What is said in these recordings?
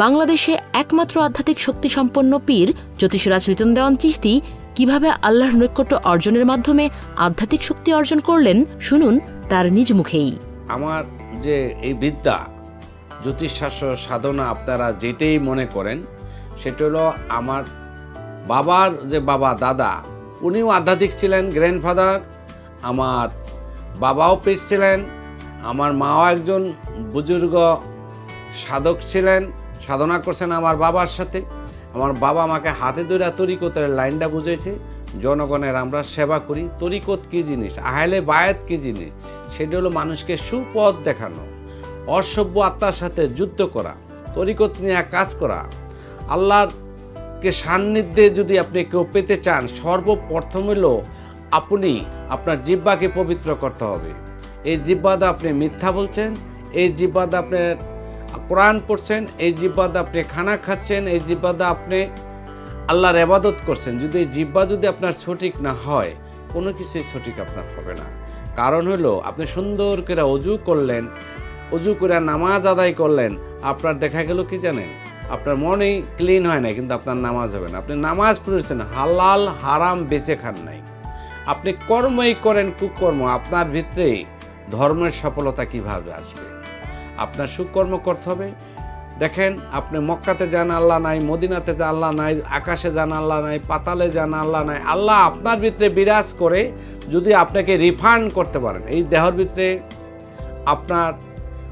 বাংলাদেশে একমাত্র আধ্যাত্মিক শক্তিসম্পন্ন পীর জ্যোতিষরাজ লিটন দেওয়ান চিশতি কিভাবে আল্লাহর নৈকট্য অর্জনের মাধ্যমে আধ্যাত্মিক শক্তি অর্জন করলেন, শুনুন তার নিজ মুখেই। আমার যে এই বিদ্যা, জ্যোতিষশাস্ত্র, সাধনা, আপনারা যেটাই মনে করেন, সেটা হলো আমার বাবার যে বাবা, দাদা, উনিও আধ্যাত্মিক ছিলেন, গ্র্যান্ডফাদার। আমার বাবাও পীর ছিলেন, আমার মাও একজন বুজুর্গ সাধক ছিলেন, সাধনা করছেন আমার বাবার সাথে। আমার বাবা আমাকে হাতে ধরে তরিকতের লাইনটা বুঝেছে, জনগণের আমরা সেবা করি। তরিকত কী জিনিস, আহলে বায়াত কী জিনিস, সেটা হলো মানুষকে সুপথ দেখানো, অসভ্য আত্মার সাথে যুদ্ধ করা, তরিকত নিয়ে কাজ করা। আল্লাহকে সান্নিধ্যে যদি আপনি কেউ পেতে চান, সর্বপ্রথম হলো আপনি আপনার জিহ্বাকে পবিত্র করতে হবে। এই জিহ্বাতে আপনি মিথ্যা বলছেন, এই জিহ্বাতে আপনি কোরআন পড়ছেন, এই জিহ্বাতে আপনি খানা খাচ্ছেন, এই জিহ্বাতে আপনি আল্লাহর ইবাদত করছেন। যদি এই জিহ্বা যদি আপনার সঠিক না হয়, কোনো কিছুই সঠিক আপনার হবে না। কারণ হলো আপনি সুন্দর করে অজু করলেন, অজু করে নামাজ আদায় করলেন, আপনার দেখা গেল কি জানেন, আপনার মনেই ক্লিন হয় না, কিন্তু আপনার নামাজ হবে না। আপনি নামাজ পড়েছেন, হালাল হারাম বেঁচে খান নাই, আপনি কর্মই করেন কুকর্ম, আপনার ভিতরে ধর্মের সফলতা কিভাবে আসবে? আপনার সুকর্ম করতে হবে। দেখেন, আপনি মক্কাতে যান আল্লাহ নাই, মদিনাতে যান আল্লাহ নাই, আকাশে যান আল্লাহ নাই, পাতালে যান আল্লাহ নাই। আল্লাহ আপনার ভিতরে বিরাজ করে যদি আপনাকে রিফান্ড করতে পারেন। এই দেহর ভিতরে আপনার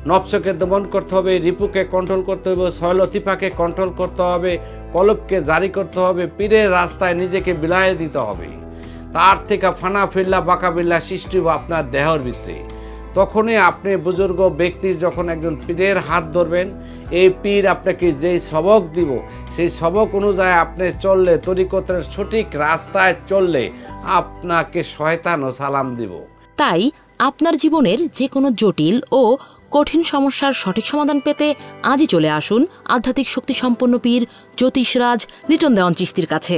নফসকে দমন করতে হবে, রিপুকে কন্ট্রোল করতে হবে, সয়লতিফাকে কন্ট্রোল করতে হবে, কলবকে জারি করতে হবে, পীরের রাস্তায় নিজেকে বিলায় দিতে হবে। তার থেকে ফানা ফিল্লা বাঁকা বিল্লা সৃষ্টি হবে আপনার দেহর ভিতরে। তখনই আপনি বুজুর্গ ব্যক্তি যখন একজন পীরের হাত ধরবেন, এই পীর আপনাকে যেই সবক দিব, সেই সবক অনুযায়ী আপনি চললে, তরিকতের সঠিক রাস্তায় চললে আপনাকে শয়তানও সালাম দিব। তাই আপনার জীবনের যে কোনো জটিল ও কঠিন সমস্যার সঠিক সমাধান পেতে আজই চলে আসুন আধ্যাত্মিক শক্তিসম্পন্ন পীর জ্যোতিষরাজ লিটন দেওয়ান চিশতির কাছে।